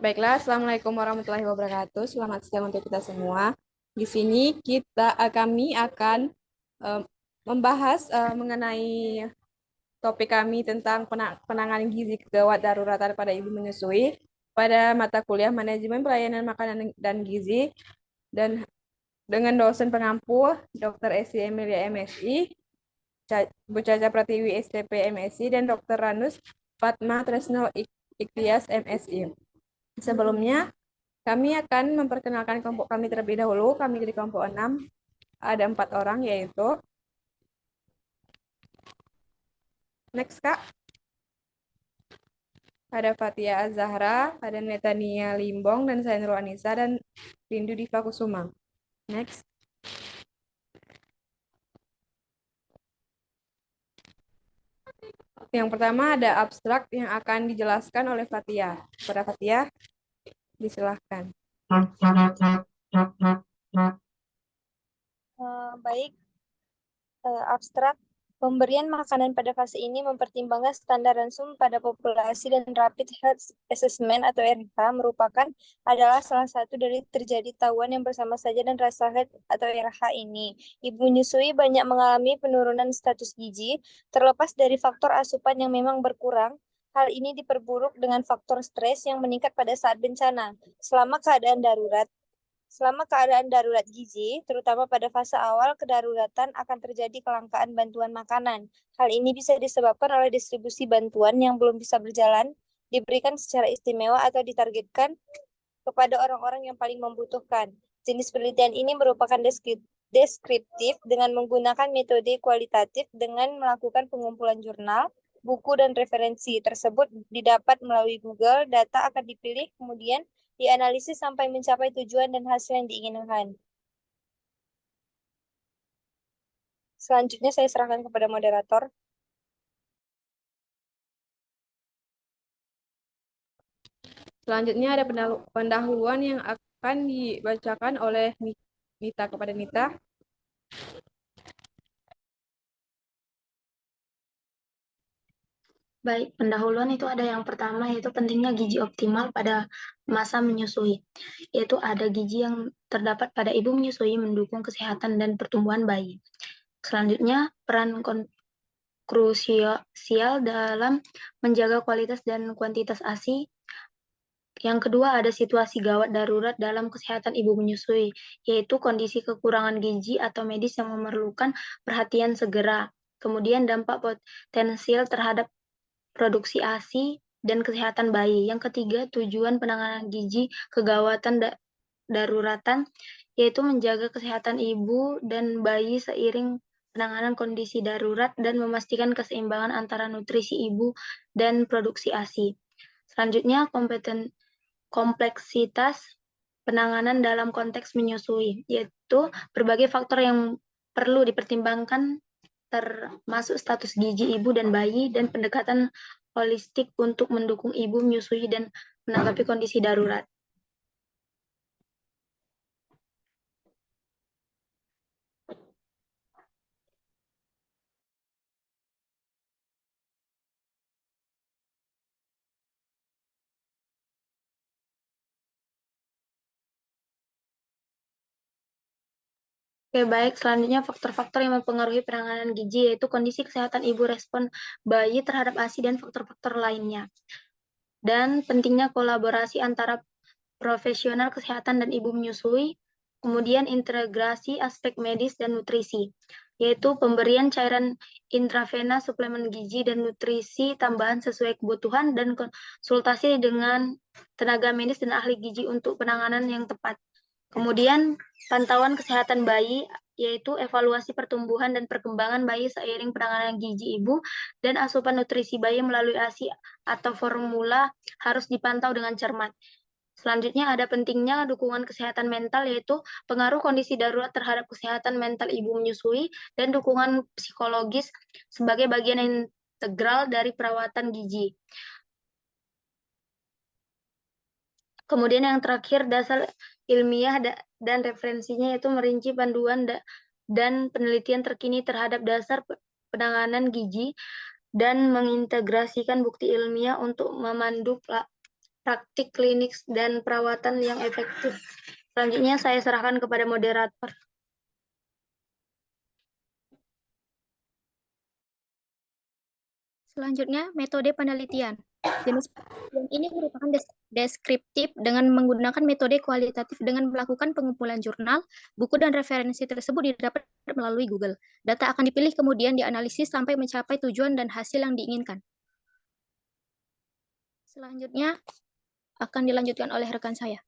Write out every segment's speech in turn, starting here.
Baiklah, Assalamualaikum warahmatullahi wabarakatuh. Selamat siang untuk kita semua. Di sini kami akan eh, membahas mengenai topik kami tentang penanganan gizi gawat daruratan pada ibu menyusui pada mata kuliah Manajemen Pelayanan Makanan dan Gizi dan dengan dosen pengampu Dr. Esi Emilia MSI, Bu Caca Pratiwi STP MSI, dan Dr. Ranus Fatma Tresno Ikhtias MSI. Sebelumnya, kami akan memperkenalkan kelompok kami terlebih dahulu. Kami dari kelompok 6, ada 4 orang, yaitu next Kak, ada Fatia Azahra, ada Netania Limbong, dan saya Nurul Anissa, dan Rindu Diva Kusuma. Next. Yang pertama ada abstrak yang akan dijelaskan oleh Fatia. Kepada Fatia, disilahkan. Baik, abstrak. Pemberian makanan pada fase ini mempertimbangkan standar ransum pada populasi dan Rapid Health Assessment atau RH merupakan adalah salah satu dari terjadi tauan yang bersama saja dan rasa health atau RH ini. Ibu menyusui banyak mengalami penurunan status gizi, terlepas dari faktor asupan yang memang berkurang. Hal ini diperburuk dengan faktor stres yang meningkat pada saat bencana. Selama keadaan darurat gizi, terutama pada fase awal kedaruratan akan terjadi kelangkaan bantuan makanan. Hal ini bisa disebabkan oleh distribusi bantuan yang belum bisa berjalan, diberikan secara istimewa atau ditargetkan kepada orang-orang yang paling membutuhkan. Jenis penelitian ini merupakan deskriptif dengan menggunakan metode kualitatif dengan melakukan pengumpulan jurnal, buku, dan referensi tersebut didapat melalui Google. Data akan dipilih, kemudian dianalisis sampai mencapai tujuan dan hasil yang diinginkan. Selanjutnya saya serahkan kepada moderator. Selanjutnya ada pendahuluan yang akan dibacakan oleh Nita kepada Nita. Baik, pendahuluan itu ada yang pertama yaitu pentingnya gizi optimal pada masa menyusui. Yaitu ada gizi yang terdapat pada ibu menyusui mendukung kesehatan dan pertumbuhan bayi. Selanjutnya, peran krusial dalam menjaga kualitas dan kuantitas ASI. Yang kedua ada situasi gawat darurat dalam kesehatan ibu menyusui, yaitu kondisi kekurangan gizi atau medis yang memerlukan perhatian segera. Kemudian dampak potensial terhadap produksi ASI, dan kesehatan bayi. Yang ketiga, tujuan penanganan gizi kegawatan daruratan, yaitu menjaga kesehatan ibu dan bayi seiring penanganan kondisi darurat dan memastikan keseimbangan antara nutrisi ibu dan produksi ASI. Selanjutnya, kompleksitas penanganan dalam konteks menyusui, yaitu berbagai faktor yang perlu dipertimbangkan termasuk status gizi ibu dan bayi dan pendekatan holistik untuk mendukung ibu menyusui dan menanggapi kondisi darurat. Oke, baik. Selanjutnya faktor-faktor yang mempengaruhi penanganan gizi yaitu kondisi kesehatan ibu, respon bayi terhadap ASI, dan faktor-faktor lainnya. Dan pentingnya kolaborasi antara profesional kesehatan dan ibu menyusui, kemudian integrasi aspek medis dan nutrisi, yaitu pemberian cairan intravena, suplemen gizi, dan nutrisi tambahan sesuai kebutuhan, dan konsultasi dengan tenaga medis dan ahli gizi untuk penanganan yang tepat. Kemudian pantauan kesehatan bayi, yaitu evaluasi pertumbuhan dan perkembangan bayi seiring penanganan gizi ibu dan asupan nutrisi bayi melalui ASI atau formula harus dipantau dengan cermat. Selanjutnya ada pentingnya dukungan kesehatan mental, yaitu pengaruh kondisi darurat terhadap kesehatan mental ibu menyusui dan dukungan psikologis sebagai bagian integral dari perawatan gizi. Kemudian yang terakhir, dasar ilmiah dan referensinya yaitu merinci panduan dan penelitian terkini terhadap dasar penanganan gizi dan mengintegrasikan bukti ilmiah untuk memandu praktik klinik dan perawatan yang efektif. Selanjutnya saya serahkan kepada moderator. Selanjutnya, metode penelitian. Jenis penelitian ini merupakan deskriptif dengan menggunakan metode kualitatif dengan melakukan pengumpulan jurnal, buku, dan referensi tersebut didapat melalui Google. Data akan dipilih kemudian dianalisis sampai mencapai tujuan dan hasil yang diinginkan. Selanjutnya, akan dilanjutkan oleh rekan saya.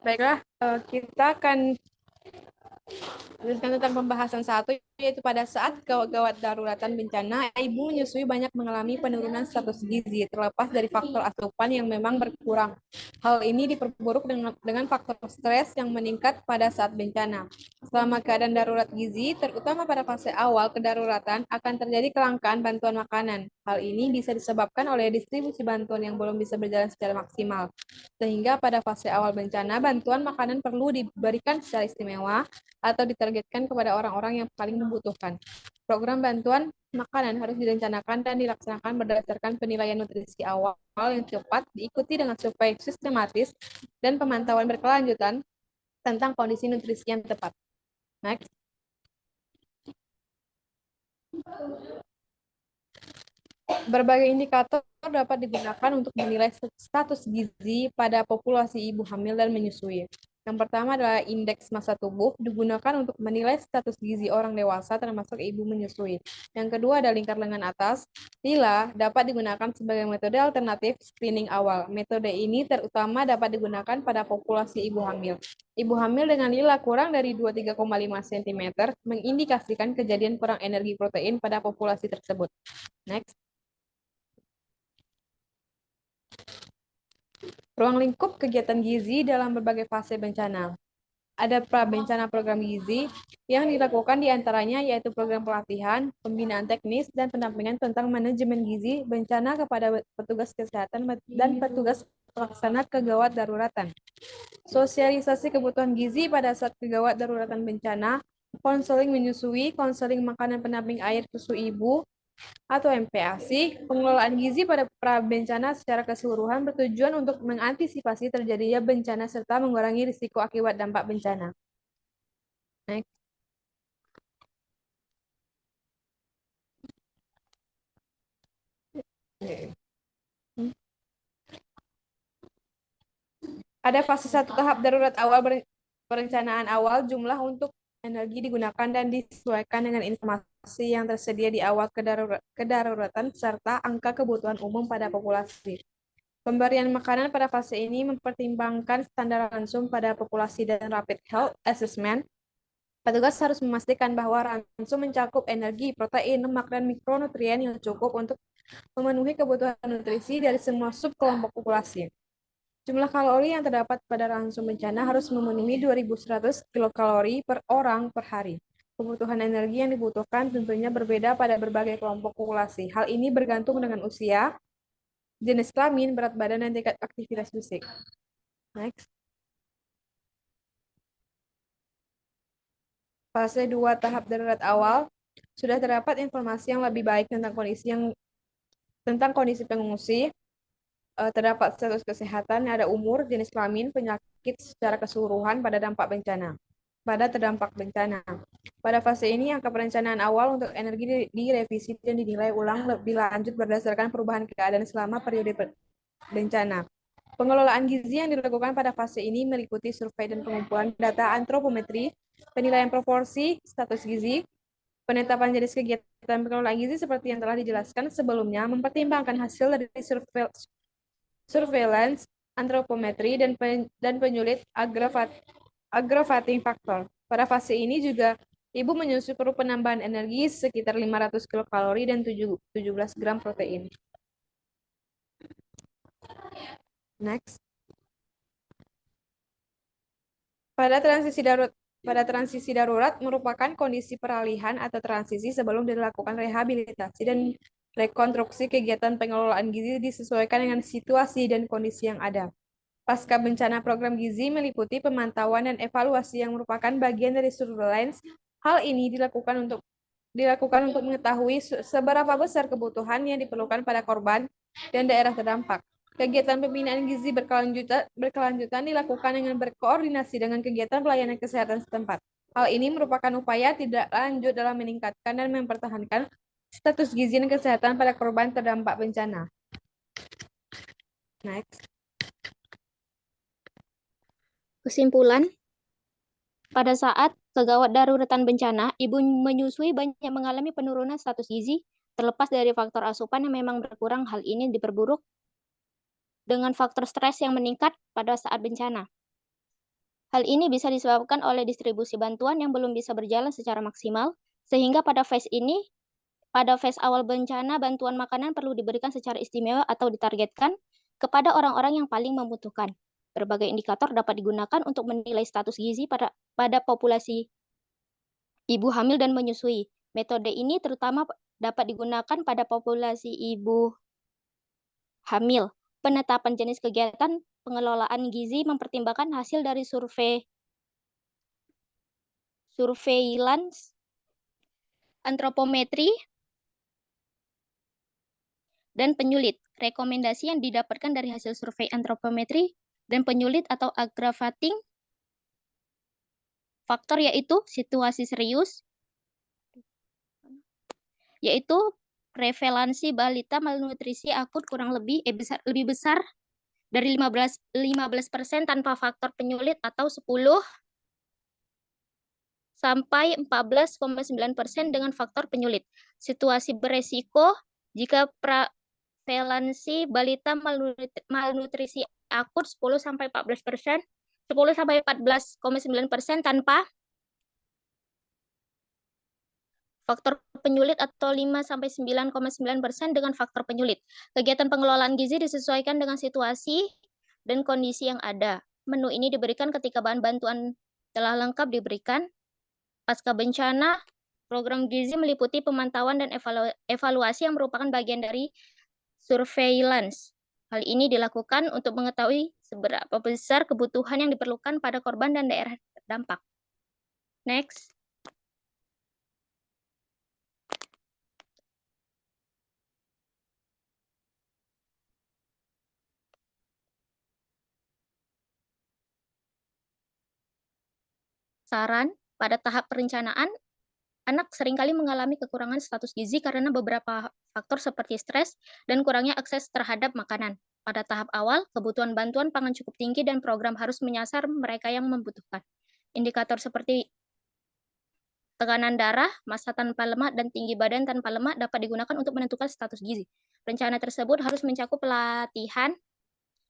Baiklah, kita akan lanjutkan tentang pembahasan satu, yaitu pada saat gawat daruratan bencana, ibu menyusui banyak mengalami penurunan status gizi, terlepas dari faktor asupan yang memang berkurang. Hal ini diperburuk dengan faktor stres yang meningkat pada saat bencana. Selama keadaan darurat gizi, terutama pada fase awal kedaruratan, akan terjadi kelangkaan bantuan makanan. Hal ini bisa disebabkan oleh distribusi bantuan yang belum bisa berjalan secara maksimal. Sehingga pada fase awal bencana, bantuan makanan perlu diberikan secara istimewa atau ditargetkan kepada orang-orang yang paling membutuhkan. Program bantuan makanan harus direncanakan dan dilaksanakan berdasarkan penilaian nutrisi awal yang cepat, diikuti dengan survei sistematis dan pemantauan berkelanjutan tentang kondisi nutrisi yang tepat. Next. Berbagai indikator dapat digunakan untuk menilai status gizi pada populasi ibu hamil dan menyusui. Yang pertama adalah indeks massa tubuh, digunakan untuk menilai status gizi orang dewasa termasuk ibu menyusui. Yang kedua ada lingkar lengan atas. Lila dapat digunakan sebagai metode alternatif screening awal. Metode ini terutama dapat digunakan pada populasi ibu hamil. Ibu hamil dengan lila kurang dari 23,5 cm mengindikasikan kejadian kurang energi protein pada populasi tersebut. Next. Ruang lingkup kegiatan gizi dalam berbagai fase bencana. Ada pra-bencana program gizi yang dilakukan diantaranya yaitu program pelatihan, pembinaan teknis, dan pendampingan tentang manajemen gizi bencana kepada petugas kesehatan dan petugas pelaksana kegawat daruratan. Sosialisasi kebutuhan gizi pada saat kegawat daruratan bencana, konseling menyusui, konseling makanan pendamping air susu ibu, atau MPASI, pengelolaan gizi pada pra-bencana secara keseluruhan bertujuan untuk mengantisipasi terjadinya bencana serta mengurangi risiko akibat dampak bencana. Next. Ada fase 1 tahap darurat awal perencanaan awal, jumlah untuk energi digunakan dan disesuaikan dengan informasi yang tersedia di awal kedaruratan serta angka kebutuhan umum pada populasi. Pemberian makanan pada fase ini mempertimbangkan standar langsung pada populasi dan rapid health assessment. Petugas harus memastikan bahwa ransum mencakup energi, protein, lemak, dan mikronutrien yang cukup untuk memenuhi kebutuhan nutrisi dari semua subkelompok populasi. Jumlah kalori yang terdapat pada ransum bencana harus memenuhi 2.100 kilokalori per orang per hari. Kebutuhan energi yang dibutuhkan tentunya berbeda pada berbagai kelompok populasi. Hal ini bergantung dengan usia, jenis kelamin, berat badan, dan tingkat aktivitas fisik. Next. Fase 2 tahap darurat awal, sudah terdapat informasi yang lebih baik tentang kondisi pengungsi. Terdapat status kesehatan, ada umur, jenis kelamin, penyakit secara keseluruhan pada terdampak bencana. Pada fase ini, angka perencanaan awal untuk energi direvisi dan dinilai ulang lebih lanjut berdasarkan perubahan keadaan selama periode bencana. Pengelolaan gizi yang dilakukan pada fase ini meliputi survei dan pengumpulan data antropometri, penilaian proporsi, status gizi, penetapan jenis kegiatan pengelolaan gizi seperti yang telah dijelaskan sebelumnya, mempertimbangkan hasil dari surveillance, antropometri, dan penyulit aggravating factor. Pada fase ini juga ibu menyusui perlu penambahan energi sekitar 500 kilokalori dan 17 gram protein. Next. Pada transisi darurat merupakan kondisi peralihan atau transisi sebelum dilakukan rehabilitasi dan rekonstruksi kegiatan pengelolaan gizi disesuaikan dengan situasi dan kondisi yang ada. Pasca bencana program gizi meliputi pemantauan dan evaluasi yang merupakan bagian dari surveillance. Hal ini dilakukan untuk dilakukan untuk mengetahui seberapa besar kebutuhan yang diperlukan pada korban dan daerah terdampak. Kegiatan pembinaan gizi berkelanjutan dilakukan dengan berkoordinasi dengan kegiatan pelayanan kesehatan setempat. Hal ini merupakan upaya tidak lanjut dalam meningkatkan dan mempertahankan status gizi dan kesehatan pada korban terdampak bencana. Next. Kesimpulan, pada saat kegawat daruratan bencana, ibu menyusui banyak mengalami penurunan status gizi, terlepas dari faktor asupan yang memang berkurang. Hal ini diperburuk dengan faktor stres yang meningkat pada saat bencana. Hal ini bisa disebabkan oleh distribusi bantuan yang belum bisa berjalan secara maksimal, sehingga pada phase awal bencana, bantuan makanan perlu diberikan secara istimewa atau ditargetkan kepada orang-orang yang paling membutuhkan. Berbagai indikator dapat digunakan untuk menilai status gizi pada populasi ibu hamil dan menyusui. Metode ini terutama dapat digunakan pada populasi ibu hamil. Penetapan jenis kegiatan pengelolaan gizi mempertimbangkan hasil dari surveillance, antropometri, dan penyulit. Rekomendasi yang didapatkan dari hasil survei antropometri dan penyulit atau aggravating faktor yaitu situasi serius, yaitu prevalensi balita malnutrisi akut kurang lebih lebih besar dari 15% tanpa faktor penyulit atau 10 sampai 14,9% dengan faktor penyulit. Situasi beresiko jika prevalensi balita malnutrisi akut 10 sampai 14%, 10 sampai 14,9% tanpa faktor penyulit atau 5 sampai 9,9% dengan faktor penyulit. Kegiatan pengelolaan gizi disesuaikan dengan situasi dan kondisi yang ada. Menu ini diberikan ketika bahan bantuan telah lengkap diberikan. Pasca bencana, program gizi meliputi pemantauan dan evaluasi yang merupakan bagian dari surveillance. Hal ini dilakukan untuk mengetahui seberapa besar kebutuhan yang diperlukan pada korban dan daerah terdampak. Next. Saran, pada tahap perencanaan, anak seringkali mengalami kekurangan status gizi karena beberapa faktor seperti stres dan kurangnya akses terhadap makanan. Pada tahap awal, kebutuhan bantuan pangan cukup tinggi dan program harus menyasar mereka yang membutuhkan. Indikator seperti tekanan darah, massa tanpa lemak, dan tinggi badan tanpa lemak dapat digunakan untuk menentukan status gizi. Rencana tersebut harus mencakup pelatihan,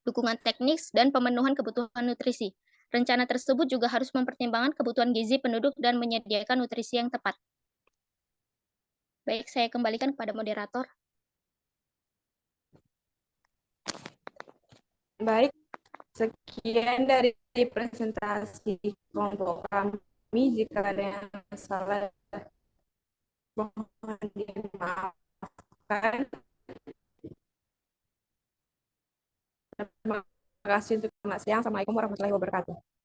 dukungan teknis, dan pemenuhan kebutuhan nutrisi. Rencana tersebut juga harus mempertimbangkan kebutuhan gizi penduduk dan menyediakan nutrisi yang tepat. Baik, saya kembalikan kepada moderator. Baik, sekian dari presentasi kelompok kami. Jika ada yang salah, mohon dimaafkan. Terima kasih untuk selamat siang. Assalamualaikum warahmatullahi wabarakatuh.